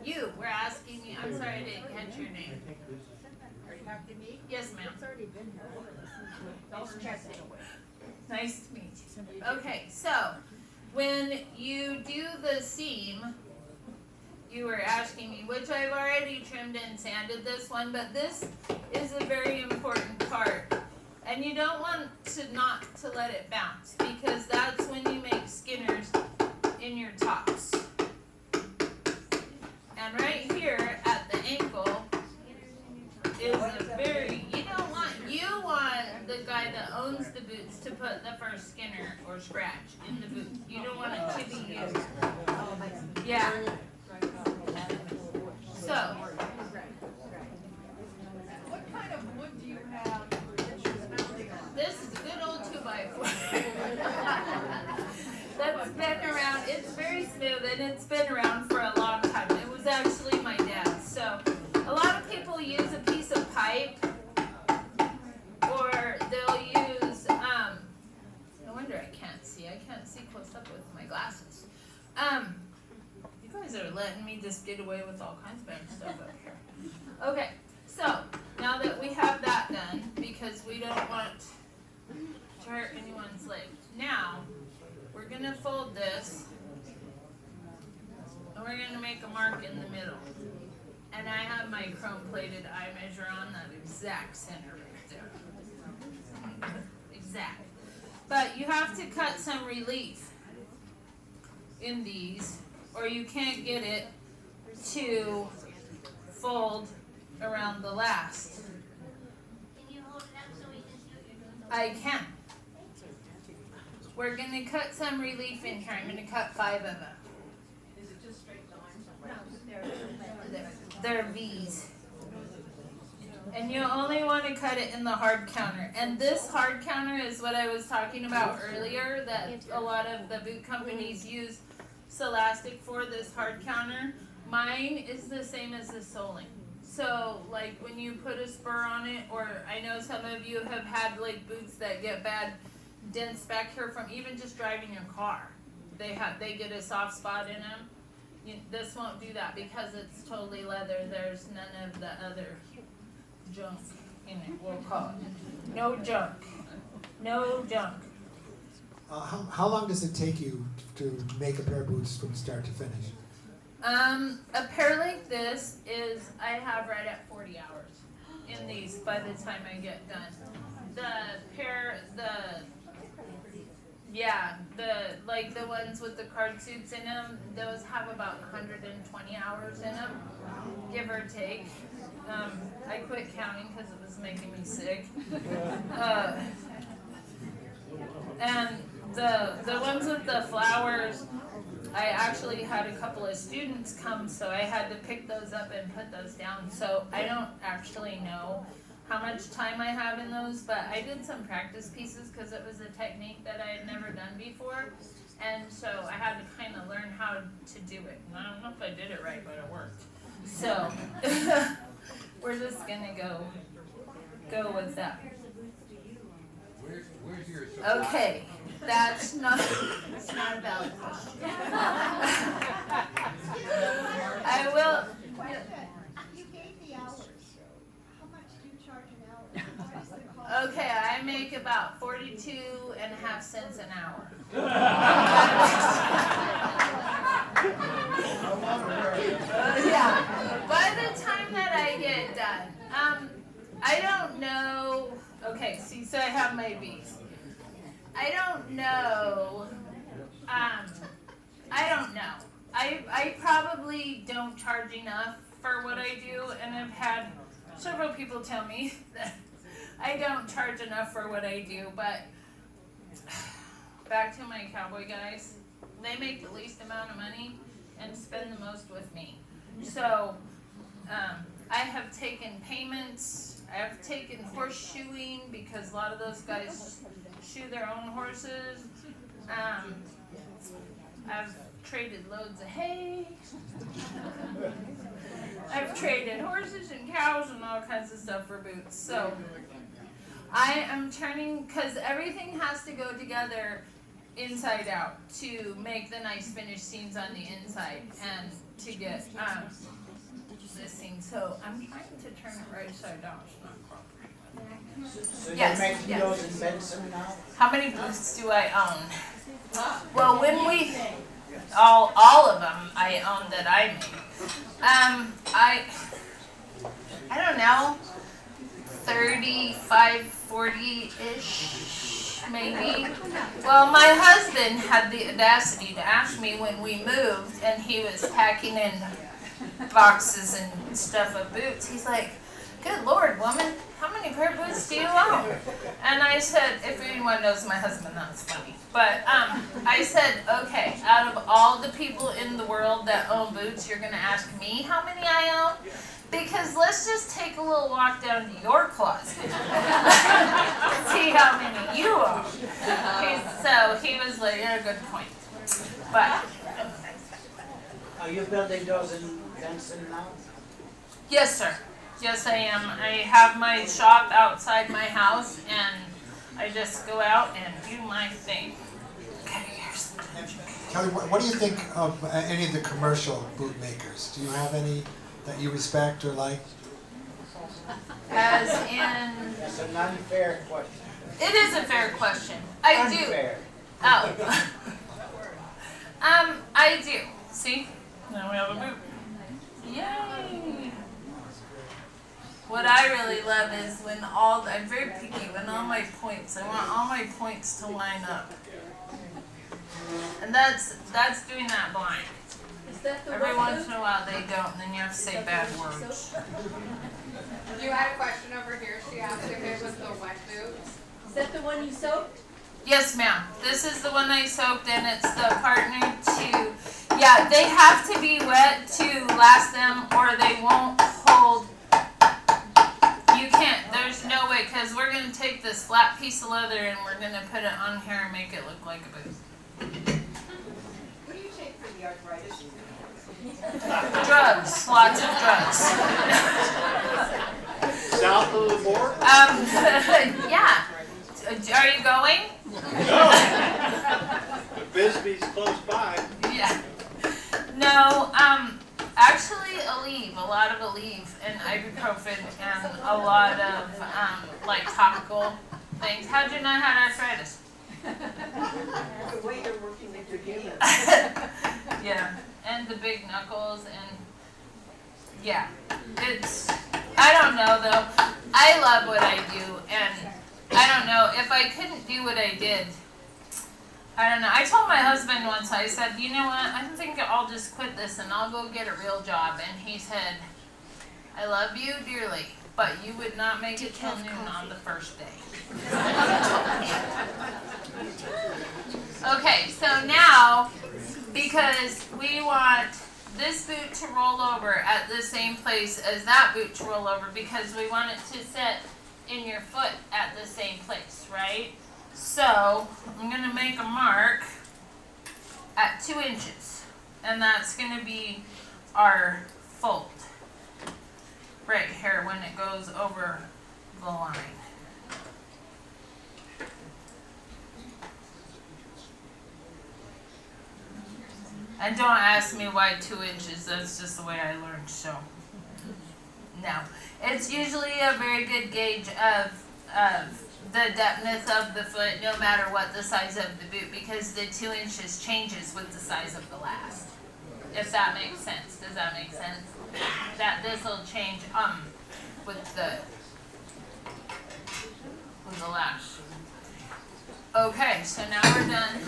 you were asking me, I'm sorry I didn't catch your name. Are you talking to me? Yes, ma'am. It's already been here. Nice chatting away. Nice to meet you. Okay, so when you do the seam, you were asking me, which I've already trimmed and sanded this one, but this is a very important part. And you don't want to not to let it bounce, because that's when you make skinners in your tops. And right here at the ankle is a very, you want the guy that owns the boots to put the first skinner or scratch in the boot. You don't want it to be you. Yeah. So, What kind of wood do you have that you're mounting on? this is a good old 2x4. That's been around, it's very smooth and it's been around for a long time. It was actually my dad's. So, a lot of people use a piece of pipe, or they'll use, no wonder I can't see close up with my glasses. You guys are letting me just get away with all kinds of bad stuff up here. Okay, so now that we have that done, because we don't want to hurt anyone's leg, now we're going to fold this and we're going to make a mark in the middle. And I have my chrome plated eye measure on that exact center right there. Exact. But you have to cut some relief in these, or you can't get it to fold around the last. Can you hold it up so we can see what you're doing? I can. We're going to cut some relief in here. I'm going to cut 5 of them. Is it just straight lines? They're V's. And you only want to cut it in the hard counter. And this hard counter is what I was talking about earlier, that a lot of the boot companies use Celastic for, this hard counter. Mine is the same as the soling. So, like when you put a spur on it, or I know some of you have had like boots that get bad dents back here from even just driving your car. They get a soft spot in them. This won't do that because it's totally leather. There's none of the other junk in it, we'll call it. No junk. No junk. How long does it take you to make a pair of boots from start to finish? A pair like this is, I have right at 40 hours in these by the time I get done. The ones with the card suits in them, those have about 120 hours in them, give or take. I quit counting because it was making me sick. And the ones with the flowers, I actually had a couple of students come, so I had to pick those up and put those down. So I don't actually know how much time I have in those, but I did some practice pieces because it was a technique that I had never done before. And so I had to kind of learn how to do it. And I don't know if I did it right, but it worked. So we're just gonna go with that. Where's your Okay, that's not a valid question. I will. You gave the hours. How much do you charge an hour? What is the cost? Okay, I make about 42.5 cents an hour. Yeah, by the time that I get done, I don't know. Okay, see, so I have my V's. I don't know. I probably don't charge enough for what I do, and I've had several people tell me that I don't charge enough for what I do, but back to my cowboy guys, they make the least amount of money and spend the most with me. So, I have taken payments, I have taken horseshoeing because a lot of those guys shoe their own horses. I've traded loads of hay. I've traded horses and cows and all kinds of stuff for boots. So I am turning, because everything has to go together inside out to make the nice finished seams on the inside and to get existing, so I'm trying to turn it right side down. It's not cooperating. So Yes, you're making yes. those in Benson now? How many booths do I own? Well, when we, all of them I own that I made. I don't know, 35, 40-ish, maybe. Well, my husband had the audacity to ask me when we moved, and he was packing in boxes and stuff of boots. He's like, "Good Lord, woman, how many pair of boots do you own?" And I said, if anyone knows my husband, that's funny. But I said, okay, out of all the people in the world that own boots, you're going to ask me how many I own? Because let's just take a little walk down to your closet. See how many you own. So he was like, yeah, good point. But Are you building those in Benson now? yes, sir. Yes, I am. I have my shop outside my house, and I just go out and do my thing. Okay, here's the Kelly, what do you think of any of the commercial boot makers? Do you have any that you respect or like? as in, That's an unfair question. it is a fair question. I do. Unfair. Oh. I do. See? Now we have a boot. Yay! What I really love is when I'm very picky, when all my points, I want all my points to line up. And that's doing that blind. Is that the Every wet once in a while they don't, and then you have to say bad words. You had a question over here. She asked if it was the wet boot. Is that the one you soaked? Yes, ma'am. This is the one I soaked, and it's the partner to, yeah, they have to be wet to last them, or they won't hold. You can't, there's no way, because we're going to take this flat piece of leather and we're going to put it on here and make it look like a boot. What do you take for the arthritis? Drugs, lots of drugs. South of the border? Yeah. Are you going? No. But Bisbee's close by. Yeah. No, actually Aleve, a lot of Aleve and ibuprofen and a lot of like topical things. How'd you know I had arthritis? The way you're working with your game. Yeah, and the big knuckles and yeah, it's, I don't know though. I love what I do, and I don't know, if I couldn't do what I did, I don't know. I told my husband once, I said, you know what, I think I'll just quit this and I'll go get a real job. And he said, I love you dearly, but you would not make it till noon on the first day. Okay, so now, because we want this boot to roll over at the same place as that boot to roll over, because we want it to sit in your foot at the same place, right? So I'm going to make a mark at 2 inches, and that's going to be our fold right here when it goes over the line. And don't ask me why 2 inches, that's just the way I learned, so no. It's usually a very good gauge of the depthness of the foot, no matter what the size of the boot, because the 2 inches changes with the size of the last. If that makes sense. Does that make sense? That this will change with the lash. Okay, so now we're done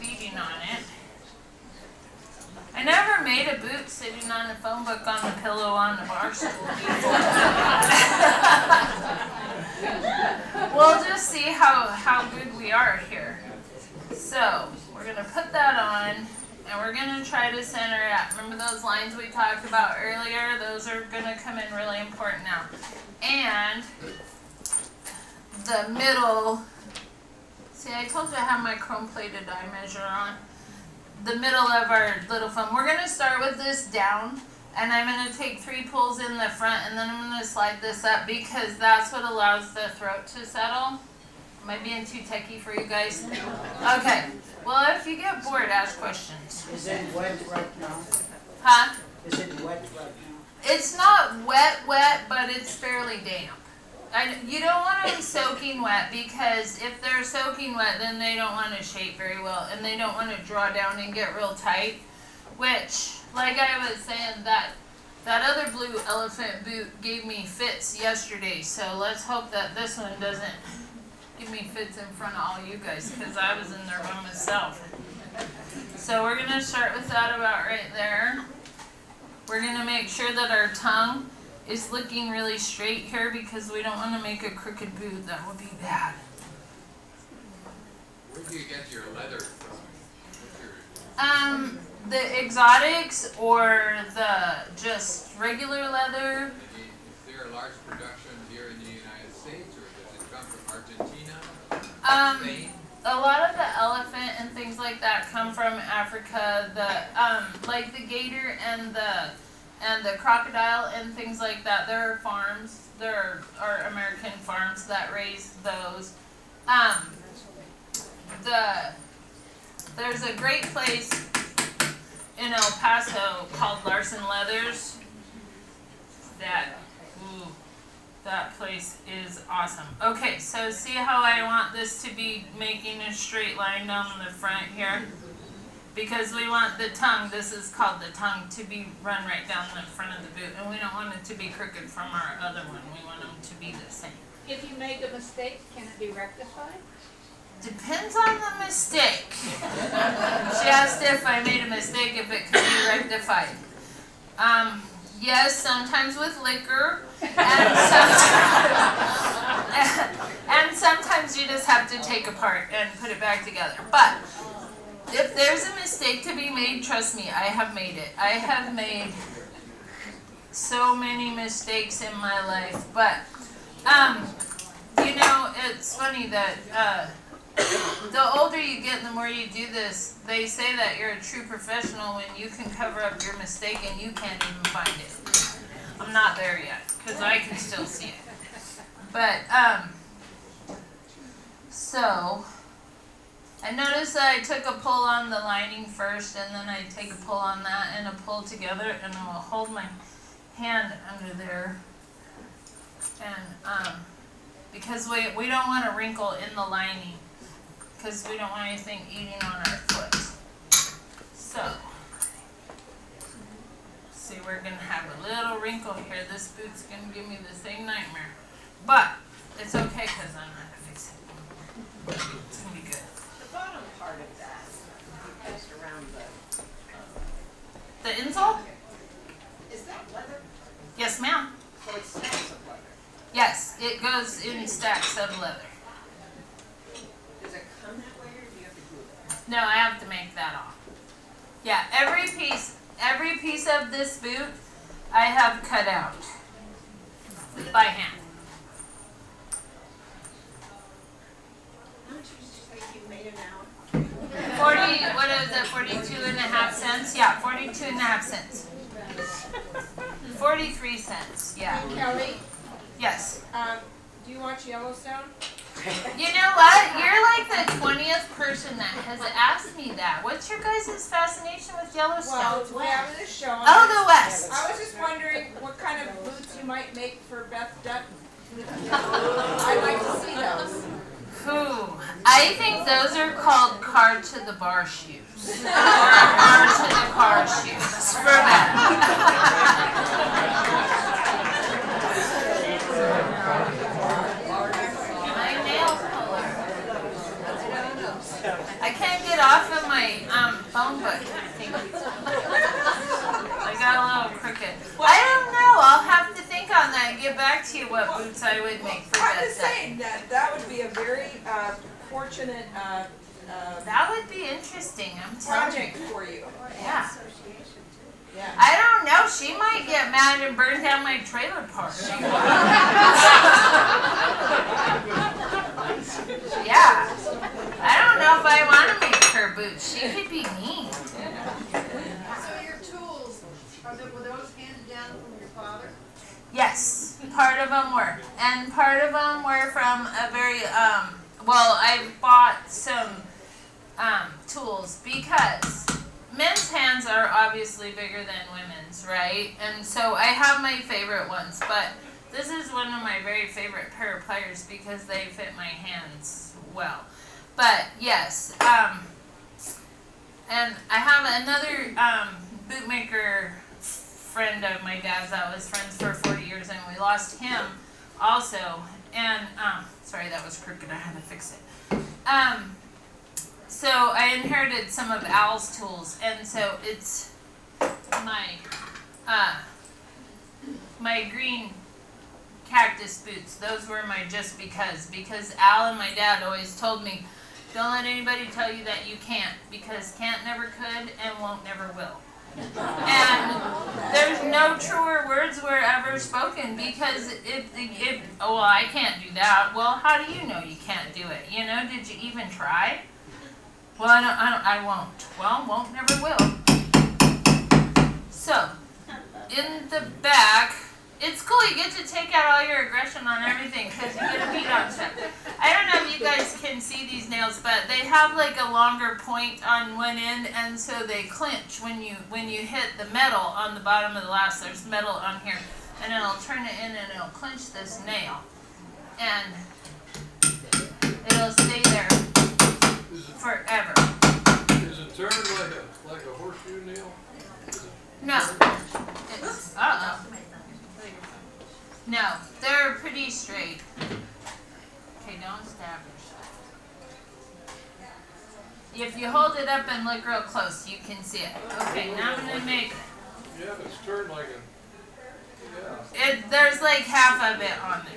beading on it. I never made a boot sitting on a phone book on the pillow on the bar stool before. We'll just see how good we are here. So, we're going to put that on, and we're going to try to center it out. Remember those lines we talked about earlier? Those are going to come in really important now. And the middle, see, I told you I have my chrome-plated eye measure on. The middle of our little foam. We're going to start with this down, and I'm going to take 3 pulls in the front, and then I'm going to slide this up because that's what allows the throat to settle. Am I being too techie for you guys? Okay. Well, if you get bored, ask questions. Is it wet right now? Huh? Is it wet right It's not wet, but it's fairly damp. You don't want them soaking wet because if they're soaking wet, then they don't want to shape very well and they don't want to draw down and get real tight. Which, like I was saying, that other blue elephant boot gave me fits yesterday. So let's hope that this one doesn't give me fits in front of all you guys because I was in there by myself. So we're going to start with that about right there. We're going to make sure that our tongue is looking really straight here because we don't want to make a crooked boot. That would be bad. Where do you get your leather from? The exotics or the just regular leather. Is there a large production here in the United States, or does it come from Argentina? Spain? A lot of the elephant and things like that come from Africa. Like the gator and the crocodile and things like that. There are farms. There are American farms that raise those. There's a great place in El Paso called Larson Leathers. That place is awesome. Okay, so see how I want this to be making a straight line down the front here? Because we want the tongue, this is called the tongue, to be run right down the front of the boot. And we don't want it to be crooked from our other one. We want them to be the same. If you make a mistake, can it be rectified? Depends on the mistake. She asked if I made a mistake, if it could be rectified. Yes, sometimes with liquor, and sometimes you just have to take apart and put it back together. But if there's a mistake to be made, trust me, I have made it. I have made so many mistakes in my life. But, it's funny that the older you get and the more you do this, they say that you're a true professional when you can cover up your mistake and you can't even find it. I'm not there yet, because I can still see it. But, so, I noticed that I took a pull on the lining first, and then I take a pull on that and a pull together, and I will hold my hand under there. And, because we don't want a wrinkle in the lining, because we don't want anything eating on our foot. So, see, we're going to have a little wrinkle here. This boot's going to give me the same nightmare. But, it's okay because I know how to fix it. It's going to be good. The bottom part of that, just around The insole? is that leather? Yes, ma'am. So it smells of leather. Yes, it goes in stacks of leather. Does it come that way, or do you have to glue it? No, I have to make that off. Yeah, every piece of this boot I have cut out by hand. How much did you say you made an hour? 42 and a half cents? Yeah, 42 and a half cents. 43 cents, yeah. Kelly, Yes. do you watch Yellowstone? You know what? You're like the 20th person that has asked me that. What's your guys' fascination with Yellowstone? Well, we're having a show. Oh, the West. I was just wondering what kind of boots you might make for Beth Dutton. I'd like to see those. Who? I think those are called car to the bar shoes. Or bar to the car shoes. For that. My nail color. I can't get off of my phone book. I got a little crooked. I don't know. I'll have to think on that and get back to you what boots I would make for I'm Beth just Dutton. saying that would be a very fortunate That would be interesting. I'm telling you. project for you. Yeah. Yeah. I don't know. She might get mad and burn down my trailer park. Yeah. I don't know if I want to make her boots. She could be mean. So your tools, were those handed down from your father? Yes, part of them were. And part of them were from a very, I bought some tools because men's hands are obviously bigger than women's, right? And so I have my favorite ones, but this is one of my very favorite pair of pliers because they fit my hands well. But yes, and I have another bootmaker friend of my dad's that was friends for 40 years, and we lost him also. And sorry, that was crooked. I had to fix it. So I inherited some of Al's tools, and so it's my my green cactus boots. Those were my just because Al and my dad always told me, don't let anybody tell you that you can't, because can't never could and won't never will. And there's no truer words were ever spoken, because well, I can't do that. Well, how do you know you can't do it? You know, did you even try? Well, I won't. Well, won't never will. So, in the back, it's cool. You get to take out all your aggression on everything because you get a beat on stuff. I don't know if you guys can see these nails, but they have like a longer point on one end, and so they clinch when you hit the metal on the bottom of the last. There's metal on here, and it'll turn it in and it'll clinch this nail, and it'll stay there forever. Is it turned like a horseshoe nail? No, it's no, they're pretty straight. Okay, don't stab yourself. If you hold it up and look real close, you can see it. Okay, now I'm gonna make. Yeah, it's turned like a. Yeah. There's like half of it on there.